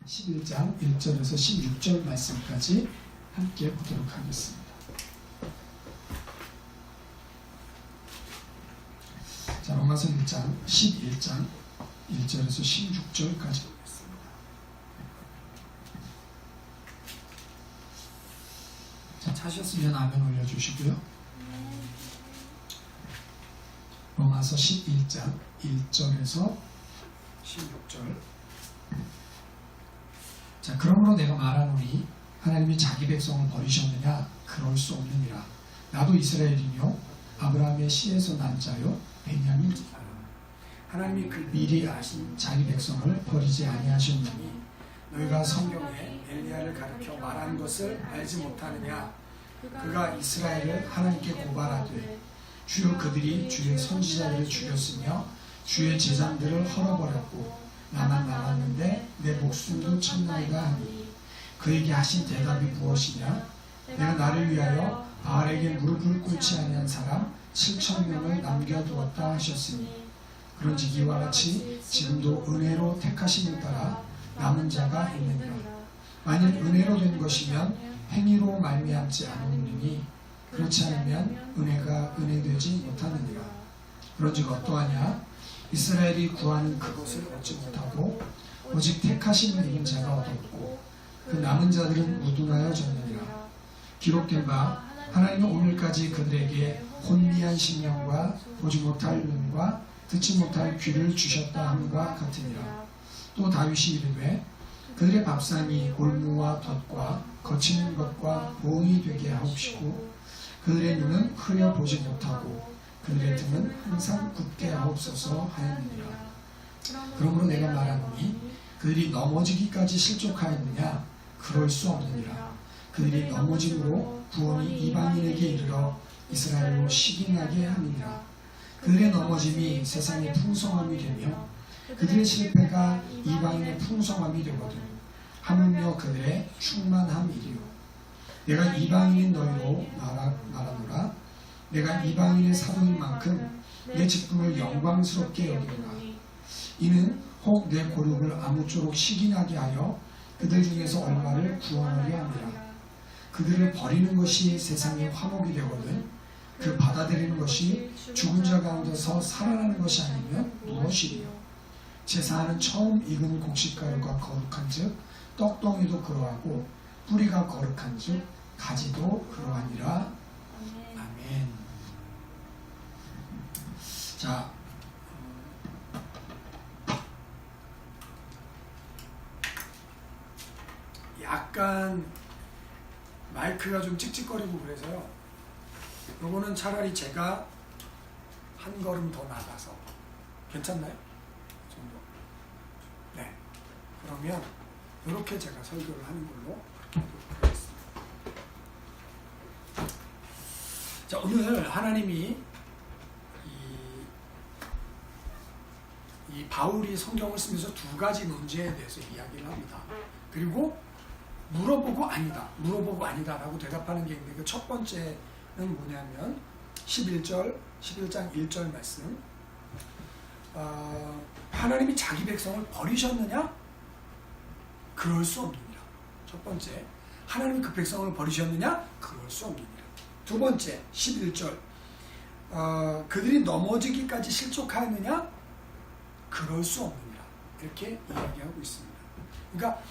11장 1절에서 16절 말씀까지 함께 보도록 하겠습니다. 자, 로마서 1장 11장 1절에서 16절까지 보겠습니다. 자, 찾으셨으면 아멘 올려주시고요. 로마서 11장 1절에서 16절. 자, 그러므로 내가 말하노니 하나님이 자기 백성을 버리셨느냐? 그럴 수 없느니라. 나도 이스라엘이요 아브라함의 씨에서 난 자요 베냐민이라. 하나님이 그 미리 아신 자기 백성을 버리지 아니하셨느니 너희가 성경에 엘리야를 가리켜 말한 것을 알지 못하느냐? 그가 이스라엘을 하나님께 고발하되 주여 그들이 주의 선지자들을 죽였으며 주의 제장들을 헐어버렸고 나만 남았는데 내 목숨도 참나이다 하니 그에게 하신 대답이 무엇이냐? 내가 나를 위하여 바알에게 무릎을 꿇지 아니한 사람 7,000명을 남겨두었다 하셨으니 그런즉 이와 같이 지금도 은혜로 택하심을 따라 남은 자가 있느니라. 만일 은혜로 된 것이면 행위로 말미암지 않으니 그렇지 않으면 은혜가 은혜되지 못하느니라. 그런즉 어떠하냐? 이스라엘이 구하는 그것을 얻지 못하고 오직 택하심을 입은 자가 얻었고 그 남은 자들은 무둔하여졌느니라. 기록된 바 하나님은 오늘까지 그들에게 혼미한 심령과 보지 못할 눈과 듣지 못할 귀를 주셨다 함과 같으니라. 또 다윗이 이르되 그들의 밥상이 올무와 덫과 거치는 것과 보응이 되게 하옵시고 그들의 눈은 흐려 보지 못하고 그들의 등은 항상 굳게 하옵소서 하였느니라. 그러므로 내가 말하노니 그들이 넘어지기까지 실족하였느냐? 그럴 수 없느니라. 그들이 넘어짐으로 구원이 이방인에게 이르러 이스라엘로 시기나게 함이니라. 그들의 넘어짐이 세상의 풍성함이 되며 그들의 실패가 이방인의 풍성함이 되거든 하물며 그들의 충만함이리요. 내가 이방인인 너희로 말하노라. 내가 이방인의 사도인 만큼 내 직분을 영광스럽게 여기노라. 이는 혹 내 고륙을 아무쪼록 시기나게 하여 그들 중에서 얼마를 구원하려 함이라. 그들을 버리는 것이 세상의 화목이 되거든 그 받아들이는 것이 죽은 자 가운데서 살아나는 것이 아니면 무엇이리요. 제사하는 처음 익은 곡식가루가 거룩한 즉 떡덩이도 그러하고 뿌리가 거룩한 즉 가지도 그러하니라. 아멘. 자, 약간 마이크가 좀 찍찍거리고 그래서요. 요거는 차라리 제가 한 걸음 더 나가서 괜찮나요? 이 정도. 네. 그러면 이렇게 제가 설교를 하는 걸로 그렇게 하도록 하겠습니다. 자, 오늘 하나님이 이 바울이 성경을 쓰면서 두 가지 문제에 대해서 이야기를 합니다. 그리고 물어보고 아니다 라고 대답하는 게 있는데 그 첫 번째는 뭐냐면 11장 1절 말씀. 하나님이 자기 백성을 버리셨느냐? 그럴 수 없느니라. 첫 번째, 하나님이 그 백성을 버리셨느냐? 그럴 수 없느니라. 두 번째, 11절. 그들이 넘어지기까지 실족하였느냐? 그럴 수 없느니라. 이렇게 이야기하고 있습니다. 그러니까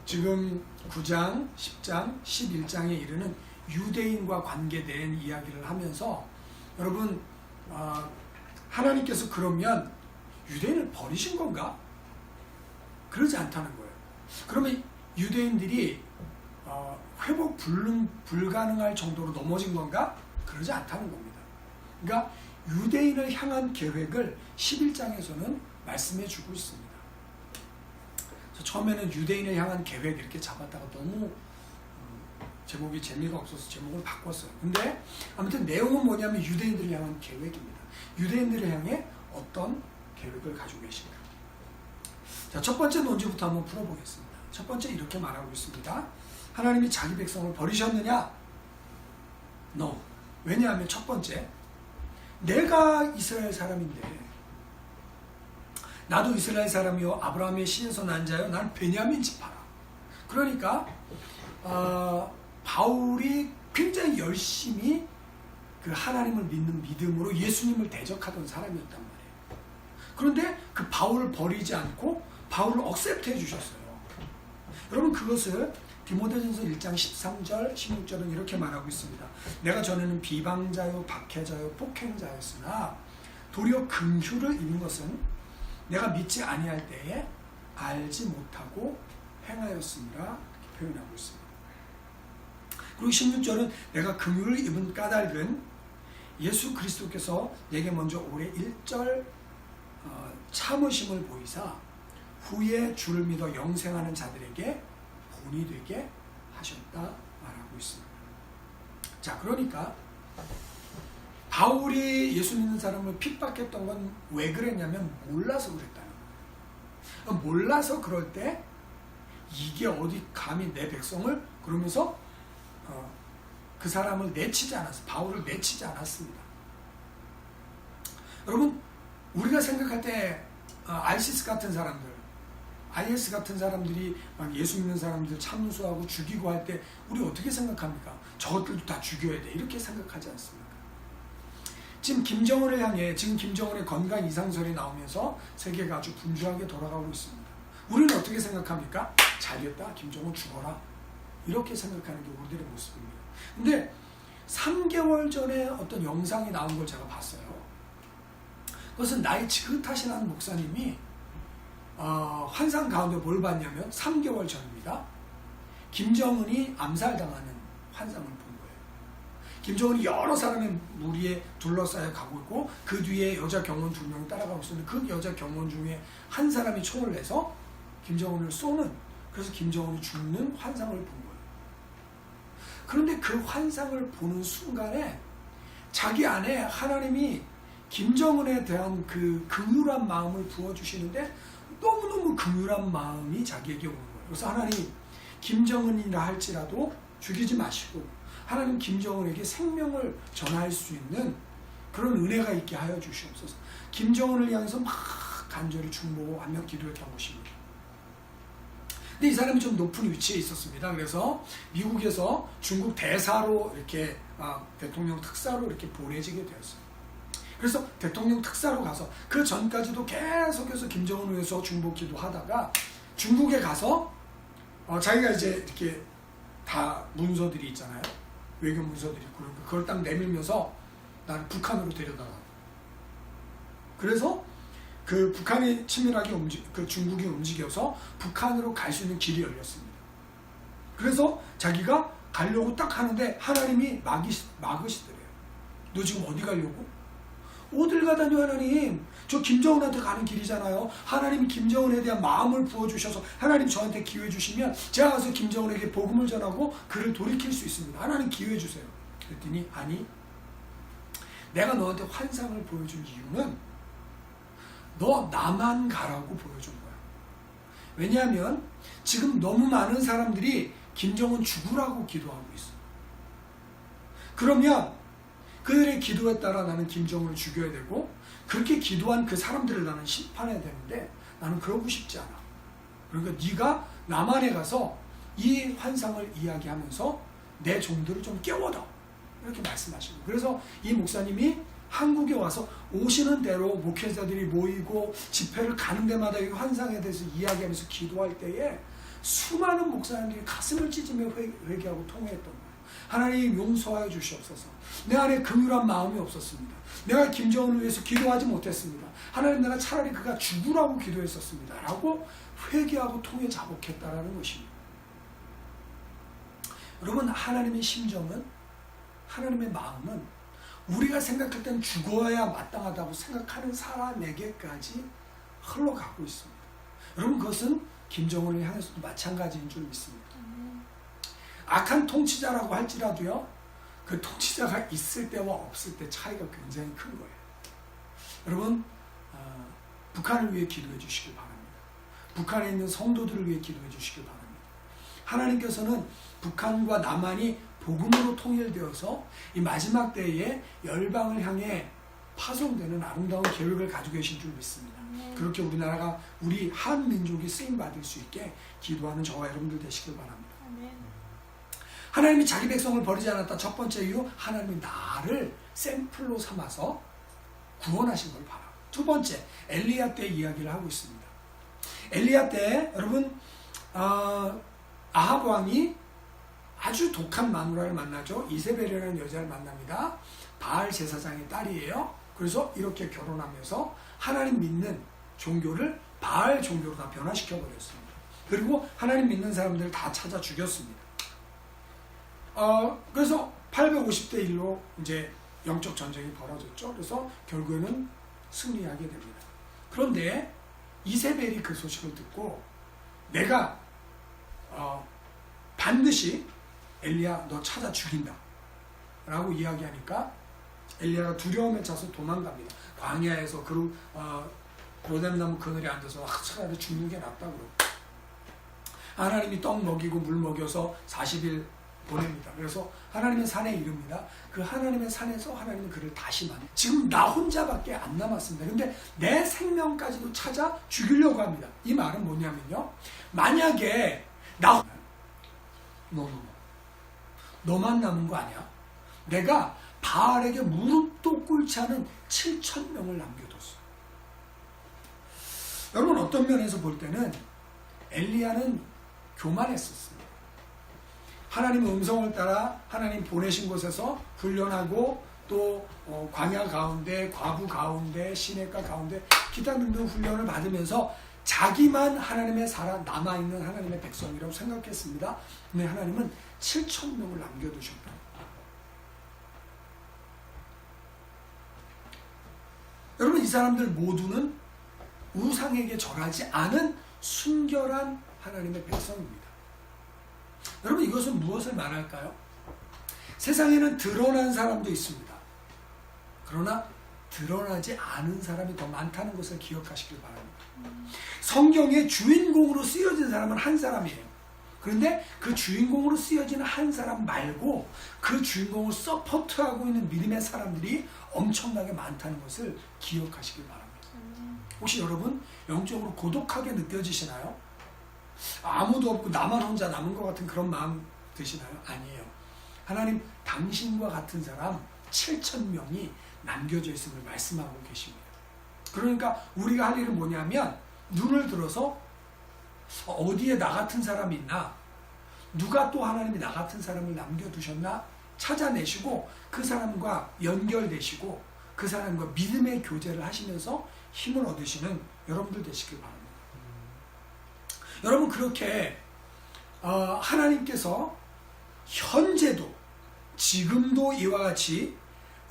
지금 9장, 10장, 11장에 이르는 유대인과 관계된 이야기를 하면서 여러분 하나님께서 그러면 유대인을 버리신 건가? 그러지 않다는 거예요. 그러면 유대인들이 회복 불가능할 정도로 넘어진 건가? 그러지 않다는 겁니다. 그러니까 유대인을 향한 계획을 11장에서는 말씀해 주고 있습니다. 처음에는 유대인을 향한 계획 이렇게 잡았다가 너무 제목이 재미가 없어서 제목을 바꿨어요. 근데 아무튼 내용은 뭐냐면 유대인들을 향한 계획입니다. 유대인들을 향해 어떤 계획을 가지고 계신가. 자, 첫 번째 논지부터 한번 풀어보겠습니다. 첫 번째 이렇게 말하고 있습니다. 하나님이 자기 백성을 버리셨느냐? No. 왜냐하면 첫 번째, 내가 이스라엘 사람인데 나도 이스라엘 사람이요 아브라함의 씨에서 난 자요 난 베냐민 지파라. 그러니까 바울이 굉장히 열심히 그 하나님을 믿는 믿음으로 예수님을 대적하던 사람이었단 말이에요. 그런데 그 바울을 버리지 않고 바울을 억셉트 해주셨어요. 여러분 그것을 디모데전서 1장 13절 16절은 이렇게 말하고 있습니다. 내가 전에는 비방자요 박해자요 폭행자였으나 도리어 긍휼을 입은 것은 내가 믿지 아니할 때에 알지 못하고 행하였습니다. 이렇게 표현하고 있습니다. 그리고 16절은 내가 긍휼을 입은 까닭은 예수 그리스도께서 내게 먼저 오래 1절 참으심을 보이사 후에 주를 믿어 영생하는 자들에게 본이 되게 하셨다 말하고 있습니다. 자, 그러니까 바울이 예수 믿는 사람을 핍박했던 건 왜 그랬냐면 몰라서 그랬다는 거예요. 몰라서 그럴 때 이게 어디 감히 내 백성을 그러면서 그 사람을 내치지 않았어요. 바울을 내치지 않았습니다. 여러분 우리가 생각할 때 ISIS 같은 사람들, IS 같은 사람들이 막 예수 믿는 사람들 참수하고 죽이고 할 때 우리 어떻게 생각합니까? 저것들도 다 죽여야 돼 이렇게 생각하지 않습니까? 지금 김정은을 향해 지금 김정은의 건강 이상설이 나오면서 세계가 아주 분주하게 돌아가고 있습니다. 우리는 어떻게 생각합니까? 잘됐다 김정은 죽어라 이렇게 생각하는 게 우리들의 모습입니다. 근데 3개월 전에 어떤 영상이 나온 걸 제가 봤어요. 그것은 나이 지긋하신 한 목사님이 환상 가운데 뭘 봤냐면 3개월 전입니다. 김정은이 암살당하는 환상을 본 거예요. 김정은이 여러 사람의 무리에 둘러싸여 가고 있고 그 뒤에 여자 경호원 2명이 따라가고 있었는데 그 여자 경호원 중에 한 사람이 총을 내서 김정은을 쏘는, 그래서 김정은이 죽는 환상을 본 거예요. 그런데 그 환상을 보는 순간에 자기 안에 하나님이 김정은에 대한 그 긍휼한 마음을 부어주시는데 너무너무 긍휼한 마음이 자기에게 오는 거예요. 그래서 하나님 김정은이라 할지라도 죽이지 마시고 하나님 김정은에게 생명을 전할 수 있는 그런 은혜가 있게 하여 주시옵소서. 김정은을 향해서 막 간절히 중보하며 기도했던 것입니다. 근데 이 사람이 좀 높은 위치에 있었습니다. 그래서 미국에서 중국 대사로 이렇게 대통령 특사로 이렇게 보내지게 되었어요. 그래서 대통령 특사로 가서 그 전까지도 계속해서 김정은을 위해서 중보 기도하다가 중국에 가서 자기가 이제 이렇게 다 문서들이 있잖아요. 외교 문서들이 있고 그걸 딱 내밀면서 나를 북한으로 데려다가. 그래서 그 북한이 치밀하게 그 중국이 움직여서 북한으로 갈 수 있는 길이 열렸습니다. 그래서 자기가 가려고 딱 하는데 하나님이 막으시더래요. 너 지금 어디 가려고? 어딜 가다니 하나님, 저 김정은한테 가는 길이잖아요. 하나님이 김정은에 대한 마음을 부어주셔서 하나님 저한테 기회 주시면 제가 가서 김정은에게 복음을 전하고 그를 돌이킬 수 있습니다. 하나님 기회 주세요. 그랬더니 아니, 내가 너한테 환상을 보여준 이유는 너 나만 가라고 보여준 거야. 왜냐하면 지금 너무 많은 사람들이 김정은 죽으라고 기도하고 있어. 그러면 그들의 기도에 따라 나는 김정은을 죽여야 되고 그렇게 기도한 그 사람들을 나는 심판해야 되는데 나는 그러고 싶지 않아. 그러니까 네가 남한에 가서 이 환상을 이야기하면서 내 종들을 좀 깨워라. 이렇게 말씀하시고, 그래서 이 목사님이 한국에 와서 오시는 대로 목회자들이 모이고 집회를 가는 데마다 이 환상에 대해서 이야기하면서 기도할 때에 수많은 목사님들이 가슴을 찢으며 회개하고 통회했던 거예요. 하나님 용서하여 주시옵소서. 내 안에 긍휼한 마음이 없었습니다. 내가 김정은을 위해서 기도하지 못했습니다. 하나님, 내가 차라리 그가 죽으라고 기도했었습니다. 라고 회개하고 통회 자복했다라는 것입니다. 여러분, 하나님의 심정은, 하나님의 마음은 우리가 생각할 땐 죽어야 마땅하다고 생각하는 사람에게까지 흘러가고 있습니다. 여러분, 그것은 김정은을 향해서도 마찬가지인 줄 믿습니다. 악한 통치자라고 할지라도요, 그 통치자가 있을 때와 없을 때 차이가 굉장히 큰 거예요. 여러분, 북한을 위해 기도해 주시길 바랍니다. 북한에 있는 성도들을 위해 기도해 주시길 바랍니다. 하나님께서는 북한과 남한이 복음으로 통일되어서 이 마지막 때에 열방을 향해 파송되는 아름다운 계획을 가지고 계신 줄 믿습니다. 그렇게 우리나라가 우리 한 민족이 쓰임받을 수 있게 기도하는 저와 여러분들 되시길 바랍니다. 하나님이 자기 백성을 버리지 않았다. 첫 번째 이유, 하나님이 나를 샘플로 삼아서 구원하신 걸 바라. 두 번째, 엘리야 때 이야기를 하고 있습니다. 엘리야 때 여러분 아합 왕이 아주 독한 마누라를 만나죠. 이세벨이라는 여자를 만납니다. 바알 제사장의 딸이에요. 그래서 이렇게 결혼하면서 하나님 믿는 종교를 바알 종교로 다 변화시켜 버렸습니다. 그리고 하나님 믿는 사람들을 다 찾아 죽였습니다. 그래서 850대 1로 이제 영적 전쟁이 벌어졌죠. 그래서 결국에는 승리하게 됩니다. 그런데 이세벨이 그 소식을 듣고 내가 반드시 엘리야 너 찾아 죽인다 라고 이야기하니까 엘리야가 두려움에 차서 도망갑니다. 광야에서 로뎀나무 그늘에 앉아서 차라리 죽는 게 낫다고. 하나님이 떡 먹이고 물 먹여서 40일 보냅니다. 그래서 하나님의 산에 이릅니다. 그 하나님의 산에서 하나님은 그를 다시 만나. 지금 나 혼자밖에 안 남았습니다. 근데 내 생명까지도 찾아 죽이려고 합니다. 이 말은 뭐냐면요. 만약에 너만 남은 거 아니야? 내가 바알에게 무릎도 꿇지 않은 7,000명을 남겨뒀어. 여러분 어떤 면에서 볼 때는 엘리야는 교만했었습니다. 하나님의 음성을 따라 하나님 보내신 곳에서 훈련하고 또 광야 가운데, 과부 가운데, 시냇가 가운데 기타 등등 훈련을 받으면서 자기만 하나님의 남아있는 하나님의 백성이라고 생각했습니다. 근데 하나님은 7,000명을 남겨두셨다. 여러분 이 사람들 모두는 우상에게 절하지 않은 순결한 하나님의 백성입니다. 여러분 이것은 무엇을 말할까요? 세상에는 드러난 사람도 있습니다. 그러나 드러나지 않은 사람이 더 많다는 것을 기억하시길 바랍니다. 성경의 주인공으로 쓰여진 사람은 한 사람이에요. 그런데 그 주인공으로 쓰여지는 한 사람 말고 그 주인공을 서포트하고 있는 믿음의 사람들이 엄청나게 많다는 것을 기억하시길 바랍니다. 혹시 여러분 영적으로 고독하게 느껴지시나요? 아무도 없고 나만 혼자 남은 것 같은 그런 마음 드시나요? 아니에요. 하나님 당신과 같은 사람 7,000명이 남겨져 있음을 말씀하고 계십니다. 그러니까 우리가 할 일은 뭐냐면 눈을 들어서 어디에 나 같은 사람이 있나? 누가 또 하나님이 나 같은 사람을 남겨두셨나? 찾아내시고 그 사람과 연결되시고 그 사람과 믿음의 교제를 하시면서 힘을 얻으시는 여러분들 되시길 바랍니다. 여러분 그렇게 하나님께서 현재도 지금도 이와 같이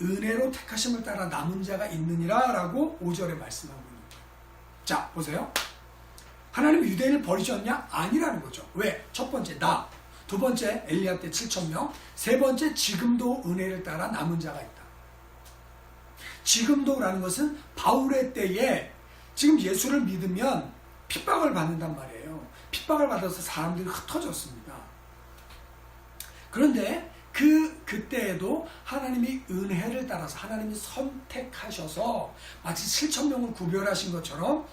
은혜로 택하심을 따라 남은 자가 있느니라 라고 5절에 말씀하고 있습니다. 자 보세요. 하나님이 유대인을 버리셨냐? 아니라는 거죠. 왜? 첫 번째 나, 두 번째 엘리야 때 7,000명, 세 번째 지금도 은혜를 따라 남은 자가 있다. 지금도라는 것은 바울의 때에 지금 예수를 믿으면 핍박을 받는단 말이에요. 핍박을 받아서 사람들이 흩어졌습니다. 그런데 그때에도 하나님이 은혜를 따라서 하나님이 선택하셔서 마치 7,000명을 구별하신 것처럼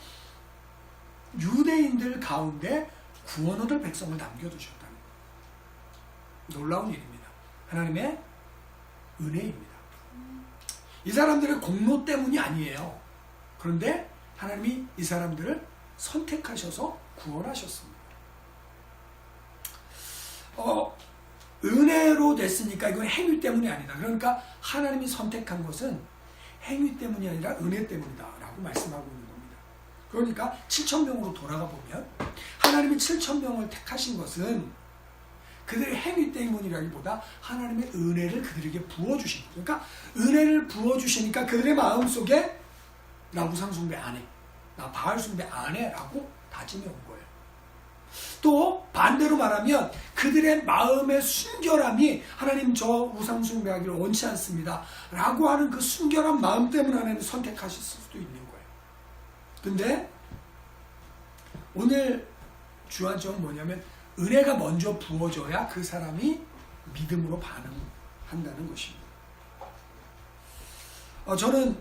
유대인들 가운데 구원 얻을 백성을 남겨두셨다는 거예요. 놀라운 일입니다. 하나님의 은혜입니다. 이 사람들의 공로 때문이 아니에요. 그런데 하나님이 이 사람들을 선택하셔서 구원하셨습니다. 은혜로 됐으니까 이건 행위 때문이 아니다. 그러니까 하나님이 선택한 것은 행위 때문이 아니라 은혜 때문이다 라고 말씀하고 있는 겁니다. 그러니까 7,000명으로 돌아가 보면 하나님이 7,000명을 택하신 것은 그들의 행위 때문이라기보다 하나님의 은혜를 그들에게 부어주신 거예요. 그러니까 은혜를 부어주시니까 그들의 마음속에 나 우상숭배 안 해, 나 바알숭배 안 해 라고 다짐해 온 거예요. 또 반대로 말하면 그들의 마음의 순결함이 하나님 저 우상숭배하기를 원치 않습니다 라고 하는 그 순결한 마음 때문에 하나님 선택하실 수도 있는 거예요. 근데 오늘 주안점은 뭐냐면 은혜가 먼저 부어져야 그 사람이 믿음으로 반응한다는 것입니다. 저는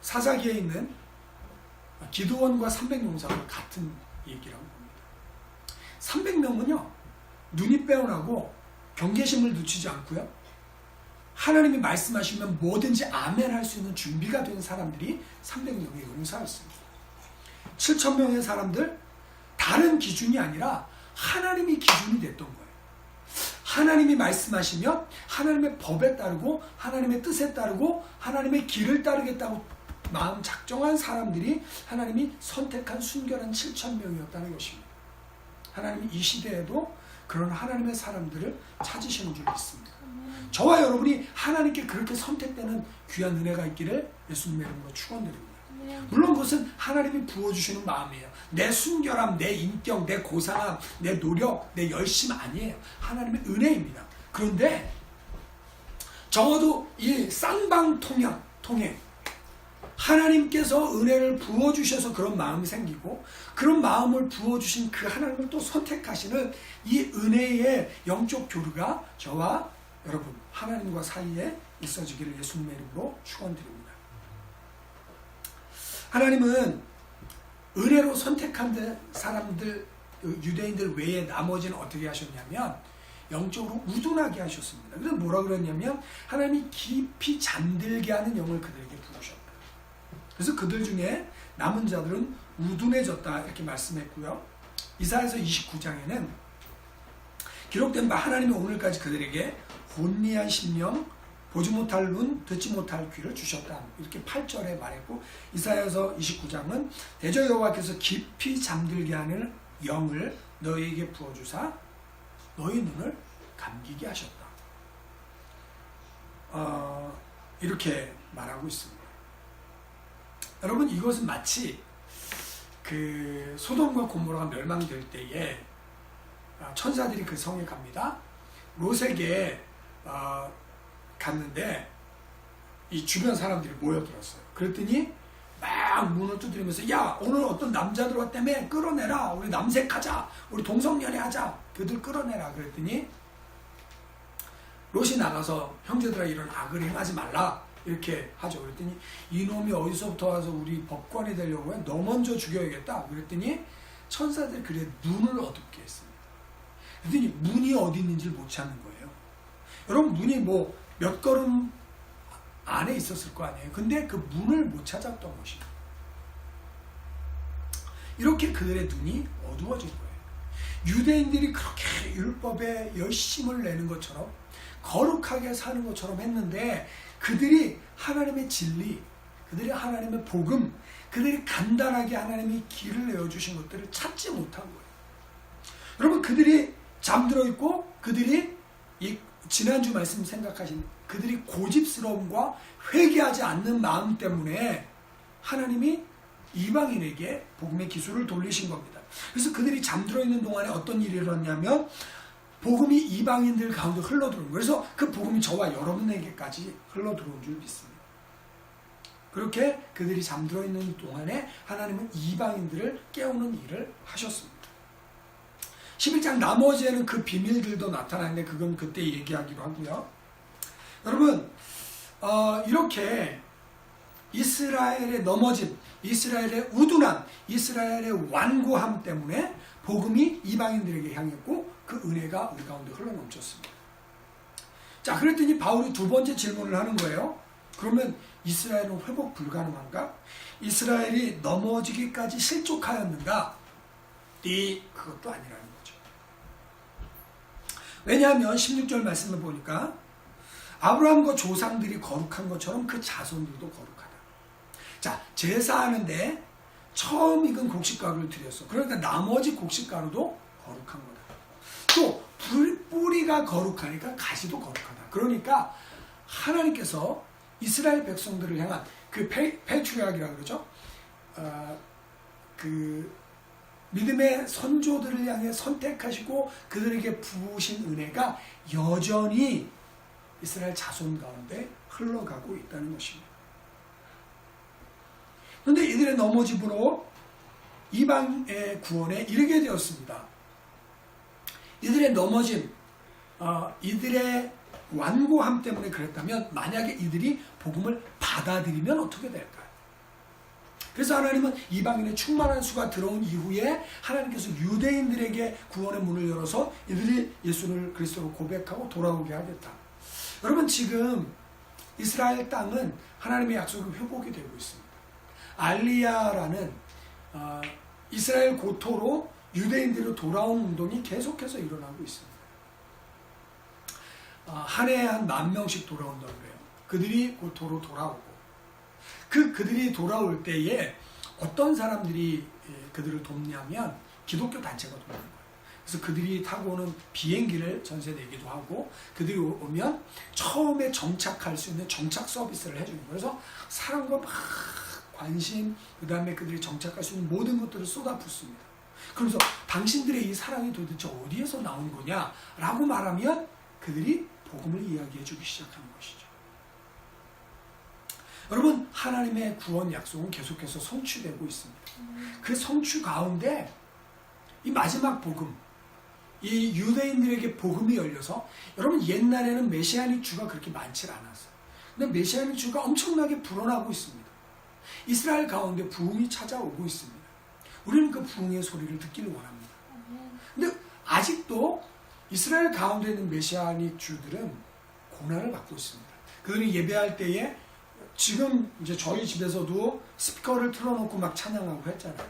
사사기에 있는 기드온과 300용사가 같은 얘기라고 봅니다. 300명은요 눈이 빼어나고 경계심을 늦추지 않고요 하나님이 말씀하시면 뭐든지 아멘 할 수 있는 준비가 된 사람들이 300명의 용사였습니다. 7,000명의 사람들 다른 기준이 아니라 하나님이 기준이 됐던 거예요. 하나님이 말씀하시면 하나님의 법에 따르고 하나님의 뜻에 따르고 하나님의 길을 따르겠다고 마음 작정한 사람들이 하나님이 선택한 순결한 7,000명이었다는 것입니다. 하나님이 이 시대에도 그런 하나님의 사람들을 찾으시는 줄 믿습니다. 저와 여러분이 하나님께 그렇게 선택되는 귀한 은혜가 있기를 예수님의 이름으로 축원드립니다. 물론 그것은 하나님이 부어주시는 마음이에요. 내 순결함, 내 인격, 내 고상함, 내 노력, 내 열심 아니에요. 하나님의 은혜입니다. 그런데 적어도 이 쌍방통행 하나님께서 은혜를 부어주셔서 그런 마음이 생기고 그런 마음을 부어주신 그 하나님을 또 선택하시는 이 은혜의 영적 교류가 저와 여러분 하나님과 사이에 있어지기를 예수님의 이름으로 축원드립니다. 하나님은 은혜로 선택한 사람들 유대인들 외에 나머지는 어떻게 하셨냐면 영적으로 우둔하게 하셨습니다. 그래서 뭐라 그랬냐면 하나님이 깊이 잠들게 하는 영을 그들에게 부으셨다. 그래서 그들 중에 남은 자들은 우둔해졌다 이렇게 말씀했고요. 이사야서 29장에는 기록된 바 하나님이 오늘까지 그들에게 혼미한 심령, 보지 못할 눈, 듣지 못할 귀를 주셨다. 이렇게 8절에 말했고 이사야서 29장은 대저 여호와께서 깊이 잠들게 하는 영을 너희에게 부어주사 너희 눈을 감기게 하셨다. 이렇게 말하고 있습니다. 여러분 이것은 마치 그 소돔과 고모라가 멸망될 때에 천사들이 그 성에 갑니다. 롯에게 갔는데 이 주변 사람들이 모여들었어요. 그랬더니 막 문을 두드리면서 야 오늘 어떤 남자들 왔다며 끌어내라. 우리 남색하자. 우리 동성연애하자. 그들 끌어내라. 그랬더니 롯이 나가서 형제들아 이런 악을 행하지 말라. 이렇게 하죠. 그랬더니 이놈이 어디서부터 와서 우리 법관이 되려고 해? 너 먼저 죽여야겠다. 그랬더니 천사들이 그래 문을 어둡게 했습니다. 그랬더니 문이 어디 있는지를 못 찾는 거예요. 여러분 문이 뭐 몇 걸음 안에 있었을 거 아니에요. 근데 그 문을 못 찾았던 것입니다. 이렇게 그들의 눈이 어두워진 거예요. 유대인들이 그렇게 율법에 열심을 내는 것처럼 거룩하게 사는 것처럼 했는데 그들이 하나님의 진리, 그들이 하나님의 복음, 그들이 간단하게 하나님의 길을 내어주신 것들을 찾지 못한 거예요. 여러분 그들이 잠들어 있고 그들이 이 지난주 말씀 생각하신 그들이 고집스러움과 회개하지 않는 마음 때문에 하나님이 이방인에게 복음의 기술을 돌리신 겁니다. 그래서 그들이 잠들어 있는 동안에 어떤 일이 일어났냐면 복음이 이방인들 가운데 흘러들어온 거예요. 그래서 그 복음이 저와 여러분에게까지 흘러들어온 줄 믿습니다. 그렇게 그들이 잠들어 있는 동안에 하나님은 이방인들을 깨우는 일을 하셨습니다. 11장 나머지에는 그 비밀들도 나타나는데 그건 그때 얘기하기로 하고요. 여러분 이렇게 이스라엘의 넘어짐, 이스라엘의 우둔함, 이스라엘의 완고함 때문에 복음이 이방인들에게 향했고 그 은혜가 우리 가운데 흘러넘쳤습니다. 자, 그랬더니 바울이 두 번째 질문을 하는 거예요. 그러면 이스라엘은 회복 불가능한가? 이스라엘이 넘어지기까지 실족하였는가? 그것도 아니라는 거죠. 왜냐하면 16절 말씀을 보니까 아브라함과 조상들이 거룩한 것처럼 그 자손들도 거룩하다. 자, 제사하는데 처음 익은 곡식가루를 드렸어. 그러니까 나머지 곡식가루도 거룩한 거다. 또 뿌리가 거룩하니까 가시도 거룩하다. 그러니까 하나님께서 이스라엘 백성들을 향한 그 패트리arch이라고 그러죠. 그 믿음의 선조들을 향해 선택하시고 그들에게 부으신 은혜가 여전히 이스라엘 자손 가운데 흘러가고 있다는 것입니다. 그런데 이들의 넘어짐으로 이방의 구원에 이르게 되었습니다. 이들의 넘어짐, 이들의 완고함 때문에 그랬다면 만약에 이들이 복음을 받아들이면 어떻게 될까요? 그래서 하나님은 이방인의 충만한 수가 들어온 이후에 하나님께서 유대인들에게 구원의 문을 열어서 이들이 예수를 그리스도로 고백하고 돌아오게 하겠다. 여러분, 지금 이스라엘 땅은 하나님의 약속이 회복이 되고 있습니다. 알리야라는 이스라엘 고토로 유대인들이 돌아온 운동이 계속해서 일어나고 있습니다. 한 해에 한 10,000명씩 돌아온다고 그래요. 그들이 고토로 돌아오고 그들이 돌아올 때에 어떤 사람들이 그들을 돕냐면 기독교 단체가 돕는 거예요. 그래서 그들이 타고 오는 비행기를 전세 내기도 하고 그들이 오면 처음에 정착할 수 있는 정착 서비스를 해주는 거예요. 그래서 사람과 막 관심, 그 다음에 그들이 정착할 수 있는 모든 것들을 쏟아붓습니다. 그래서 당신들의 이 사랑이 도대체 어디에서 나온 거냐? 라고 말하면 그들이 복음을 이야기해 주기 시작하는 것이죠. 여러분, 하나님의 구원 약속은 계속해서 성취되고 있습니다. 그 성취 가운데 이 마지막 복음, 이 유대인들에게 복음이 열려서, 여러분, 옛날에는 메시아닉 주가 그렇게 많지 않았어요. 근데 메시아닉 주가 엄청나게 불어나고 있습니다. 이스라엘 가운데 부흥이 찾아오고 있습니다. 우리는 그 부흥의 소리를 듣기를 원합니다. 근데 아직도 이스라엘 가운데 있는 메시아닉 주들은 고난을 받고 있습니다. 그들이 예배할 때에 지금 이제 저희 집에서도 스피커를 틀어놓고 막 찬양하고 했잖아요.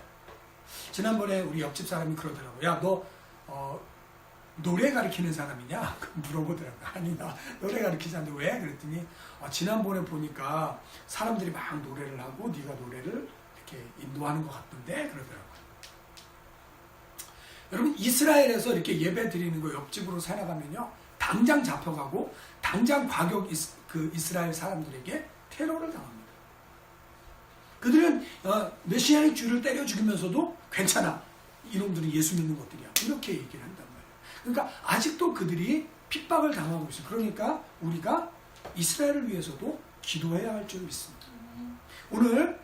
지난번에 우리 옆집 사람이 그러더라고요. 야, 너 노래 가르치는 사람이냐? 물어보더라고요. 아니, 나 노래 가르치지 않는데 왜? 그랬더니 지난번에 보니까 사람들이 막 노래를 하고 네가 노래를 이렇게 인도하는 것 같던데 그러더라고요. 여러분, 이스라엘에서 이렇게 예배 드리는 거 옆집으로 살아가면요, 당장 잡혀가고 당장 과격 이스라엘 사람들에게 테러를 당합니다. 그들은 메시아의 주를 때려 죽이면서도 괜찮아, 이놈들은 예수 믿는 것들이야, 이렇게 얘기를 한단 말이에요. 그러니까 아직도 그들이 핍박을 당하고 있어요. 그러니까 우리가 이스라엘을 위해서도 기도해야 할 줄 믿습니다. 오늘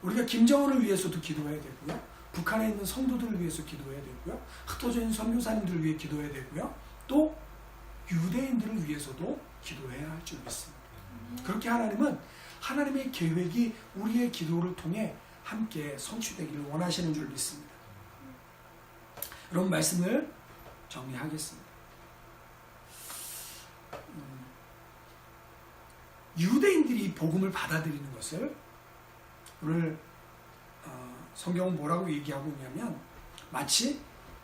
우리가 김정은을 위해서도 기도해야 되고요, 북한에 있는 성도들을 위해서 기도해야 되고요, 흩어져 있는 선교사님들을 위해 기도해야 되고요, 또 유대인들을 위해서도 기도해야 할 줄 믿습니다. 그렇게 하나님은 하나님의 계획이 우리의 기도를 통해 함께 성취되기를 원하시는 줄 믿습니다. 여러분, 말씀을 정리하겠습니다. 유대인들이 복음을 받아들이는 것을 오늘 성경은 뭐라고 얘기하고 있냐면 마치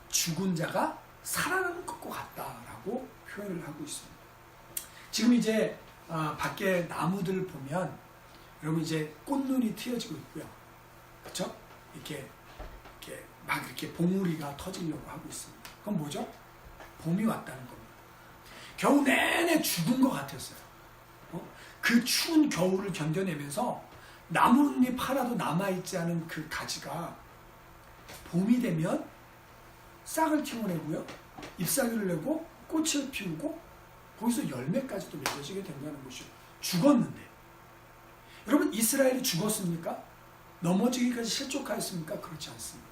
죽은 자가 살아나는 것과 같다라고 표현을 하고 있습니다. 지금 이제 밖에 나무들 보면 여러분 이제 꽃눈이 트여지고 있고요, 그렇죠? 이렇게 막 이렇게 봉우리가 터지려고 하고 있습니다. 그건 뭐죠? 봄이 왔다는 겁니다. 겨우 내내 죽은 것 같았어요. 그 추운 겨울을 견뎌내면서 나뭇잎 하나도 남아있지 않은 그 가지가 봄이 되면 싹을 틔워내고요, 잎사귀를 내고 꽃을 피우고 거기서 열매까지도 맺어지게 된다는 것이죠. 죽었는데. 여러분, 이스라엘이 죽었습니까? 넘어지기까지 실족하였습니까? 그렇지 않습니다.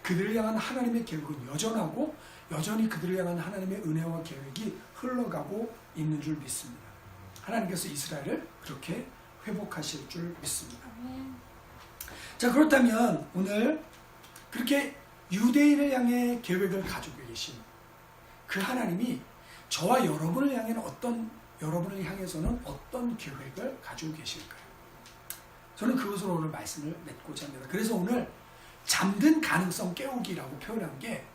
그들을 향한 하나님의 계획은 여전하고 여전히 그들을 향한 하나님의 은혜와 계획이 흘러가고 있는 줄 믿습니다. 하나님께서 이스라엘을 그렇게 회복하실 줄 믿습니다. 자, 그렇다면 오늘 그렇게 유대인을 향해 계획을 가지고 계신 그 하나님이 저와 여러분을 향해서는 어떤 계획을 가지고 계실까요? 저는 그것으로 오늘 말씀을 맺고자 합니다. 그래서 오늘 잠든 가능성 깨우기라고 표현한 게,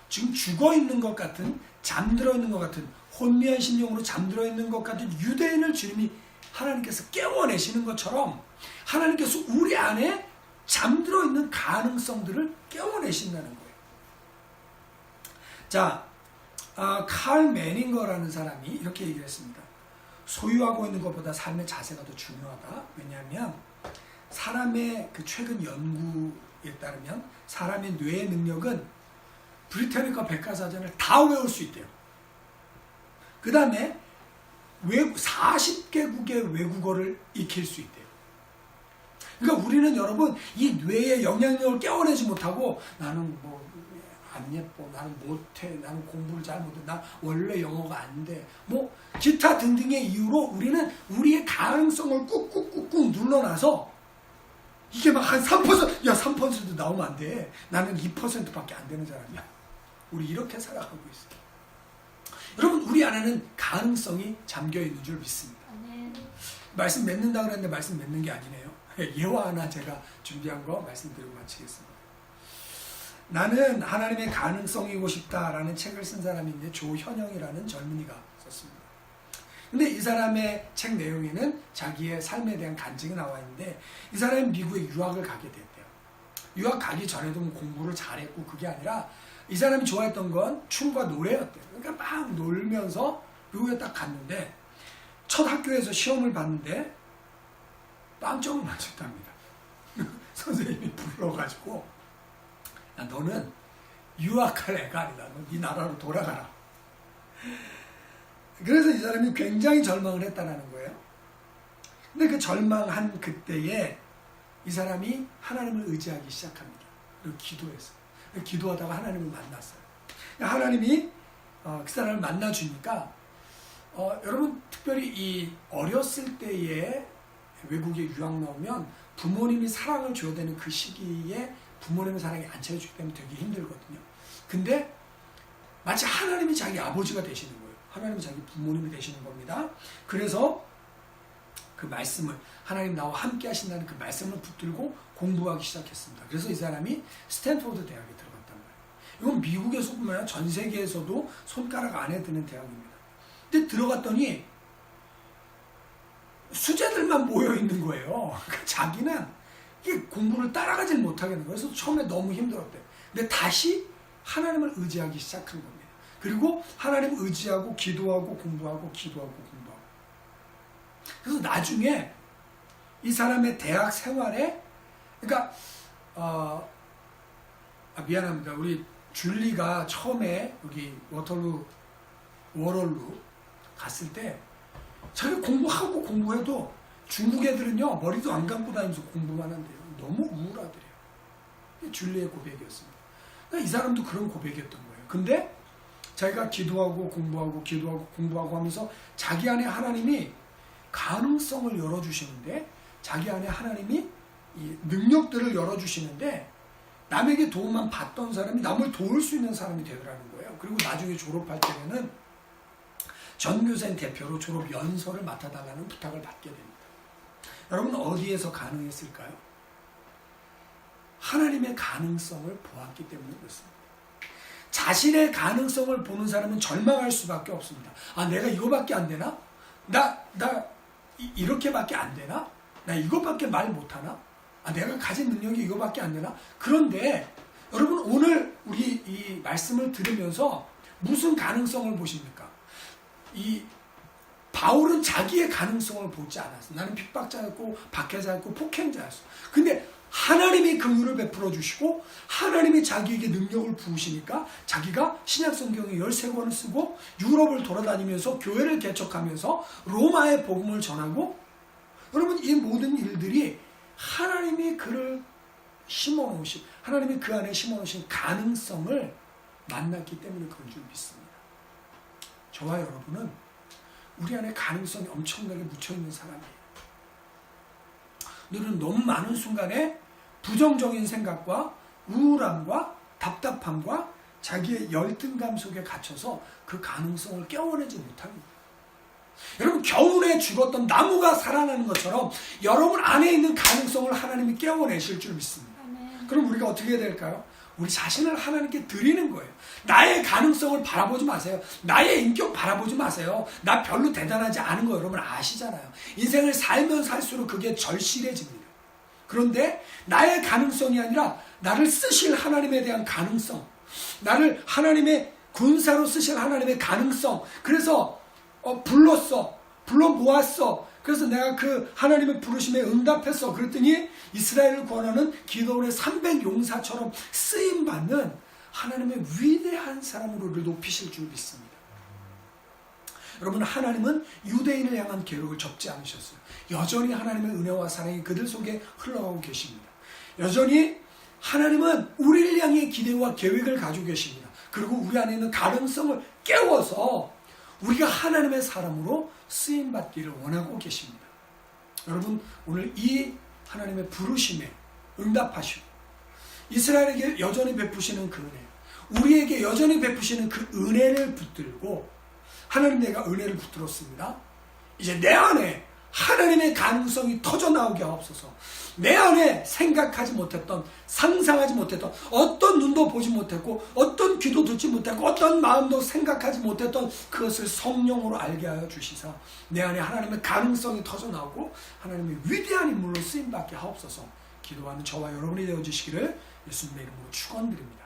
지금 죽어있는 것 같은, 잠들어 있는 것 같은, 혼미한 심령으로 잠들어 있는 것 같은 유대인을 주님이 하나님께서 깨워내시는 것처럼 하나님께서 우리 안에 잠들어 있는 가능성들을 깨워내신다는 거예요. 자, 칼 매닝거라는 사람이 이렇게 얘기를 했습니다. 소유하고 있는 것보다 삶의 자세가 더 중요하다. 왜냐하면 사람의 그 최근 연구에 따르면 사람의 뇌의 능력은 브리타니카 백과사전을 다 외울 수 있대요. 그 다음에 40개국의 외국어를 익힐 수 있대요. 그러니까 우리는 여러분 이 뇌의 영향력을 깨워내지 못하고 나는 뭐 안 예뻐, 나는 못해, 나는 공부를 잘 못해, 나 원래 영어가 안 돼, 뭐 기타 등등의 이유로 우리는 우리의 가능성을 꾹꾹꾹꾹 눌러놔서 이게 막 한 3%, 야 3% 나오면 안 돼, 나는 2%밖에 안 되는 사람이야. 우리 이렇게 살아가고 있어요. 여러분, 우리 안에는 가능성이 잠겨있는 줄 믿습니다. 말씀 맺는다 그랬는데 말씀 맺는 게 아니네요. 예화 하나 제가 준비한 거 말씀드리고 마치겠습니다. 나는 하나님의 가능성이고 싶다라는 책을 쓴 사람인데 조현영이라는 젊은이가 썼습니다. 근데 이 사람의 책 내용에는 자기의 삶에 대한 간증이 나와 있는데 이 사람이 미국에 유학을 가게 됐대요. 유학 가기 전에도 공부를 잘했고 그게 아니라 이 사람이 좋아했던 건 춤과 노래였대요. 그러니까 막 놀면서 미국에 딱 갔는데 첫 학교에서 시험을 봤는데 빵점을 맞췄답니다. 선생님이 불러가지고 야, 너는 유학할 애가 아니다. 너 네 나라로 돌아가라. 그래서 이 사람이 굉장히 절망을 했다는 거예요. 근데 그 절망한 그때에 이 사람이 하나님을 의지하기 시작합니다. 그리고 기도했어요. 기도하다가 하나님을 만났어요. 하나님이 그 사람을 만나주니까 여러분 특별히 이 어렸을 때에 외국에 유학 나오면 부모님이 사랑을 줘야 되는 그 시기에 부모님의 사랑이 안 채워주기 때문에 되게 힘들거든요. 근데 마치 하나님이 자기 아버지가 되시는 거예요. 하나님이 자기 부모님이 되시는 겁니다. 그래서 그 말씀을 하나님 나와 함께 하신다는 그 말씀을 붙들고 공부하기 시작했습니다. 그래서 이 사람이 스탠포드 대학에 들어갔단 말이에요. 이건 미국에서뿐만 아니라 전 세계에서도 손가락 안에 드는 대학입니다. 근데 들어갔더니 수재들만 모여 있는 거예요. 그러니까 자기는 이게 공부를 따라가질 못하겠는 거예요. 그래서 처음에 너무 힘들었대요. 근데 다시 하나님을 의지하기 시작한 겁니다. 그리고 하나님을 의지하고 기도하고 공부하고 기도하고 공부하고. 그래서 나중에 이 사람의 대학 생활에 그러니까 미안합니다. 우리 줄리가 처음에 여기 워럴루 갔을 때 자기 공부하고 공부해도 중국 애들은요 머리도 안 감고 다니면서 공부만 한대요. 너무 우울하더래요. 이게 줄리의 고백이었습니다. 그러니까 이 사람도 그런 고백이었던 거예요. 근데 자기가 기도하고 공부하고 기도하고 공부하고 하면서 자기 안에 하나님이 가능성을 열어주시는데 자기 안에 하나님이 이 능력들을 열어주시는데 남에게 도움만 받던 사람이 남을 도울 수 있는 사람이 되더라는 거예요. 그리고 나중에 졸업할 때는 전교생 대표로 졸업 연설을 맡아달라는 부탁을 받게 됩니다. 여러분 어디에서 가능했을까요? 하나님의 가능성을 보았기 때문에 그렇습니다. 자신의 가능성을 보는 사람은 절망할 수밖에 없습니다. 아, 내가 이거밖에 안 되나? 이렇게밖에 안 되나? 나 이거밖에 말 못하나? 아, 내가 가진 능력이 이거밖에 안 되나? 그런데 여러분 오늘 우리 이 말씀을 들으면서 무슨 가능성을 보십니까? 이 바울은 자기의 가능성을 보지 않았어. 나는 핍박자였고 박해자였고 폭행자였어. 근데 하나님이 긍휼을 베풀어 주시고 하나님이 자기에게 능력을 부으시니까 자기가 신약성경의 13권을 쓰고 유럽을 돌아다니면서 교회를 개척하면서 로마의 복음을 전하고 여러분 이 모든 일들이 하나님이 그를 심어놓으신 하나님이 그 안에 심어놓으신 가능성을 만났기 때문에 그런 줄 믿습니다. 저와 여러분은 우리 안에 가능성이 엄청나게 묻혀있는 사람이에요. 우리는 너무 많은 순간에 부정적인 생각과 우울함과 답답함과 자기의 열등감 속에 갇혀서 그 가능성을 깨워내지 못합니다. 여러분 겨울에 죽었던 나무가 살아나는 것처럼 여러분 안에 있는 가능성을 하나님이 깨워내실 줄 믿습니다. 그럼 우리가 어떻게 해야 될까요? 우리 자신을 하나님께 드리는 거예요. 나의 가능성을 바라보지 마세요. 나의 인격 바라보지 마세요. 나 별로 대단하지 않은 거 여러분 아시잖아요. 인생을 살면 살수록 그게 절실해집니다. 그런데 나의 가능성이 아니라 나를 쓰실 하나님에 대한 가능성, 나를 하나님의 군사로 쓰실 하나님의 가능성. 그래서 불러 모았어. 그래서 내가 그 하나님의 부르심에 응답했어. 그랬더니 이스라엘을 구원하는 기도원의 300용사처럼 쓰임받는 하나님의 위대한 사람으로 우리를 높이실 줄 믿습니다. 여러분 하나님은 유대인을 향한 계획을 접지 않으셨어요. 여전히 하나님의 은혜와 사랑이 그들 속에 흘러가고 계십니다. 여전히 하나님은 우리를 향해 기대와 계획을 가지고 계십니다. 그리고 우리 안에 있는 가능성을 깨워서 우리가 하나님의 사람으로 쓰임받기를 원하고 계십니다. 여러분, 오늘 이 하나님의 부르심에 응답하시고 이스라엘에게 여전히 베푸시는 그 은혜, 우리에게 여전히 베푸시는 그 은혜를 붙들고, 하나님, 내가 은혜를 붙들었습니다. 이제 내 안에 하나님의 가능성이 터져나오게 하옵소서. 내 안에 생각하지 못했던, 상상하지 못했던, 어떤 눈도 보지 못했고 어떤 귀도 듣지 못했고 어떤 마음도 생각하지 못했던 그것을 성령으로 알게 하여 주시사 내 안에 하나님의 가능성이 터져나오고 하나님의 위대한 인물로 쓰임받게 하옵소서. 기도하는 저와 여러분이 되어주시기를 예수님의 이름으로 축원드립니다.